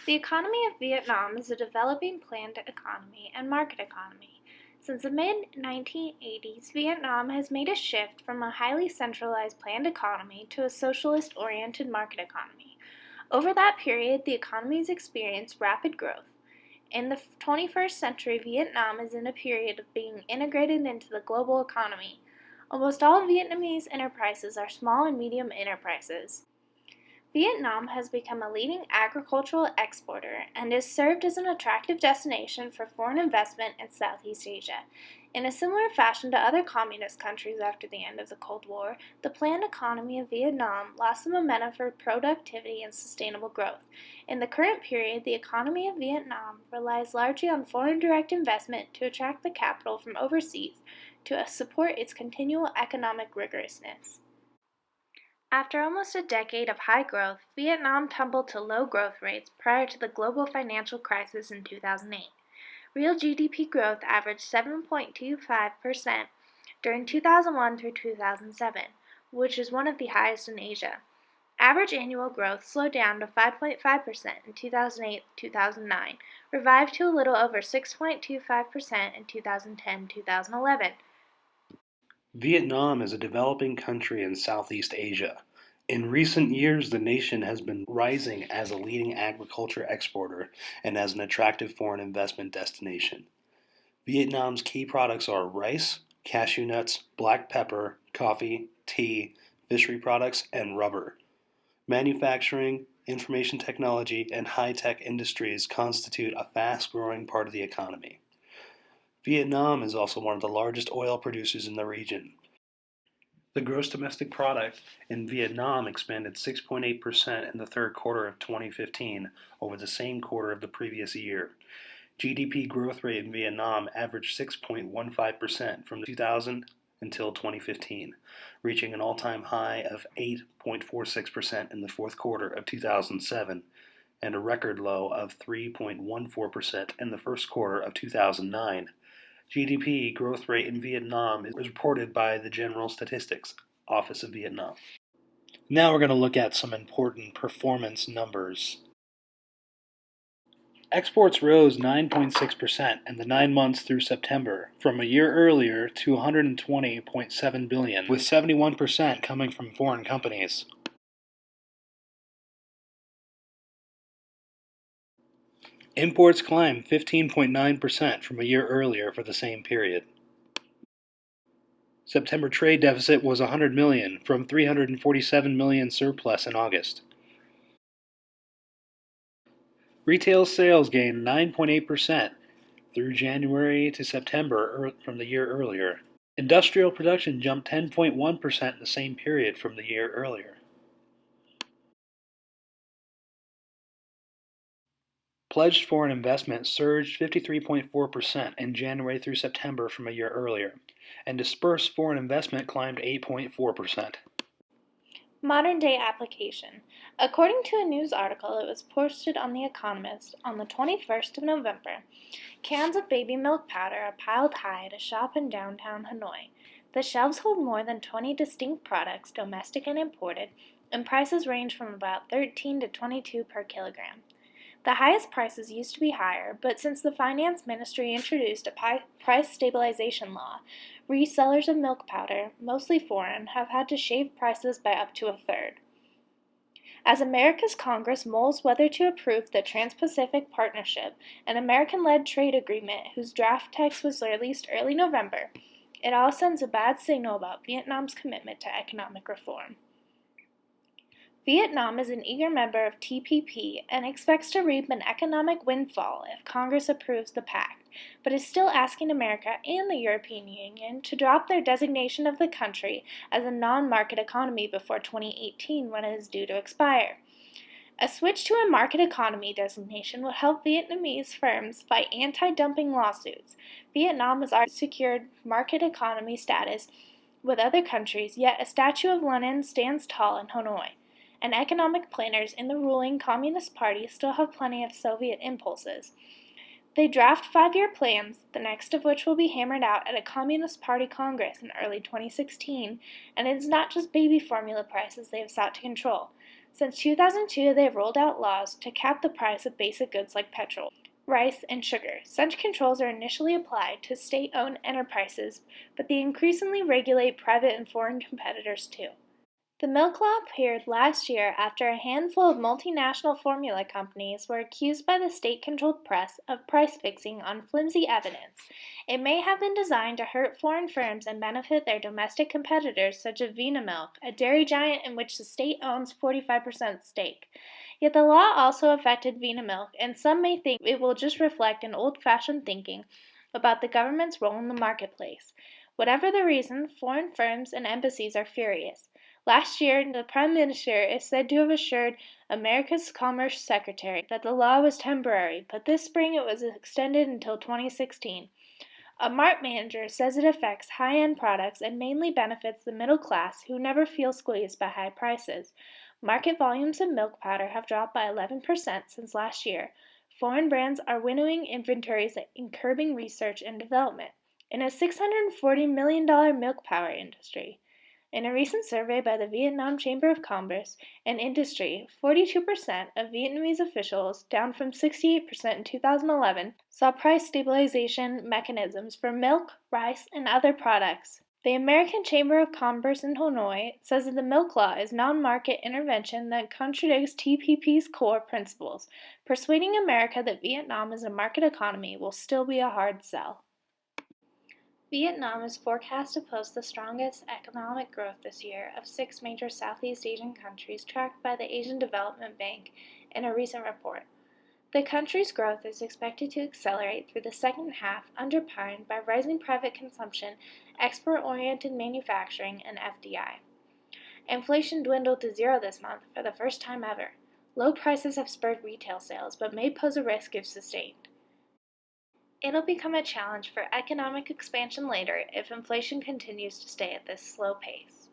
The economy of Vietnam is a developing planned economy and market economy. Since the mid-1980s, Vietnam has made a shift from a highly centralized planned economy to a socialist-oriented market economy. Over that period, the economy has experienced rapid growth. In the 21st century, Vietnam is in a period of being integrated into the global economy. Almost all Vietnamese enterprises are small and medium enterprises. Vietnam has become a leading agricultural exporter and is served as an attractive destination for foreign investment in Southeast Asia. In a similar fashion to other communist countries after the end of the Cold War, the planned economy of Vietnam lost the momentum for productivity and sustainable growth. In the current period, the economy of Vietnam relies largely on foreign direct investment to attract the capital from overseas to support its continual economic rigorousness. After almost a decade of high growth, Vietnam tumbled to low growth rates prior to the global financial crisis in 2008. Real GDP growth averaged 7.25% during 2001 through 2007, which is one of the highest in Asia. Average annual growth slowed down to 5.5% in 2008-2009, revived to a little over 6.25% in 2010-2011. Vietnam is a developing country in Southeast Asia. In recent years, the nation has been rising as a leading agriculture exporter and as an attractive foreign investment destination. Vietnam's key products are rice, cashew nuts, black pepper, coffee, tea, fishery products, and rubber. Manufacturing, information technology, and high-tech industries constitute a fast-growing part of the economy. Vietnam is also one of the largest oil producers in the region. The gross domestic product in Vietnam expanded 6.8% in the third quarter of 2015 over the same quarter of the previous year. GDP growth rate in Vietnam averaged 6.15% from 2000 until 2015, reaching an all-time high of 8.46% in the fourth quarter of 2007 and a record low of 3.14% in the first quarter of 2009. GDP growth rate in Vietnam is reported by the General Statistics Office of Vietnam. Now we're going to look at some important performance numbers. Exports rose 9.6% in the 9 months through September, from a year earlier to $120.7 billion, with 71% coming from foreign companies. Imports climbed 15.9% from a year earlier for the same period. September trade deficit was $100 million, from $347 million surplus in August. Retail sales gained 9.8% through January to September from the year earlier. Industrial production jumped 10.1% in the same period from the year earlier. Pledged foreign investment surged 53.4% in January through September from a year earlier, and dispersed foreign investment climbed 8.4%. Modern-day application. According to a news article that was posted on The Economist on the 21st of November, cans of baby milk powder are piled high at a shop in downtown Hanoi. The shelves hold more than 20 distinct products, domestic and imported, and prices range from about $13 to $22 per kilogram. The highest prices used to be higher, but since the Finance Ministry introduced a price stabilization law, resellers of milk powder, mostly foreign, have had to shave prices by up to a third. As America's Congress mulls whether to approve the Trans-Pacific Partnership, an American-led trade agreement whose draft text was released early November, it all sends a bad signal about Vietnam's commitment to economic reform. Vietnam is an eager member of TPP and expects to reap an economic windfall if Congress approves the pact, but is still asking America and the European Union to drop their designation of the country as a non-market economy before 2018 when it is due to expire. A switch to a market economy designation would help Vietnamese firms fight anti-dumping lawsuits. Vietnam has already secured market economy status with other countries, yet a statue of Lenin stands tall in Hanoi. And economic planners in the ruling Communist Party still have plenty of Soviet impulses. They draft 5-year plans, the next of which will be hammered out at a Communist Party Congress in early 2016, and it is not just baby formula prices they have sought to control. Since 2002, they have rolled out laws to cap the price of basic goods like petrol, rice, and sugar. Such controls are initially applied to state-owned enterprises, but they increasingly regulate private and foreign competitors too. The milk law appeared last year after a handful of multinational formula companies were accused by the state-controlled press of price fixing on flimsy evidence. It may have been designed to hurt foreign firms and benefit their domestic competitors, such as Viet Nam, a dairy giant in which the state owns 45% stake. Yet the law also affected Viet Nam, and some may think it will just reflect an old-fashioned thinking about the government's role in the marketplace. Whatever the reason, foreign firms and embassies are furious. Last year, the Prime Minister is said to have assured America's Commerce Secretary that the law was temporary, but this spring it was extended until 2016. A mart manager says it affects high-end products and mainly benefits the middle class who never feel squeezed by high prices. Market volumes of milk powder have dropped by 11% since last year. Foreign brands are winnowing inventories and curbing research and development in a $640 million milk powder industry. In a recent survey by the Viet Nam Chamber of Commerce and Industry, 42% of Vietnamese officials, down from 68% in 2011, saw price stabilization mechanisms for milk, rice, and other products. The American Chamber of Commerce in Hanoi says that the milk law is non-market intervention that contradicts TPP's core principles. Persuading America that Vietnam is a market economy will still be a hard sell. Vietnam is forecast to post the strongest economic growth this year of 6 major Southeast Asian countries tracked by the Asian Development Bank in a recent report. The country's growth is expected to accelerate through the second half, underpinned by rising private consumption, export-oriented manufacturing, and FDI. Inflation dwindled to zero this month for the first time ever. Low prices have spurred retail sales, but may pose a risk if sustained. It'll become a challenge for economic expansion later if inflation continues to stay at this slow pace.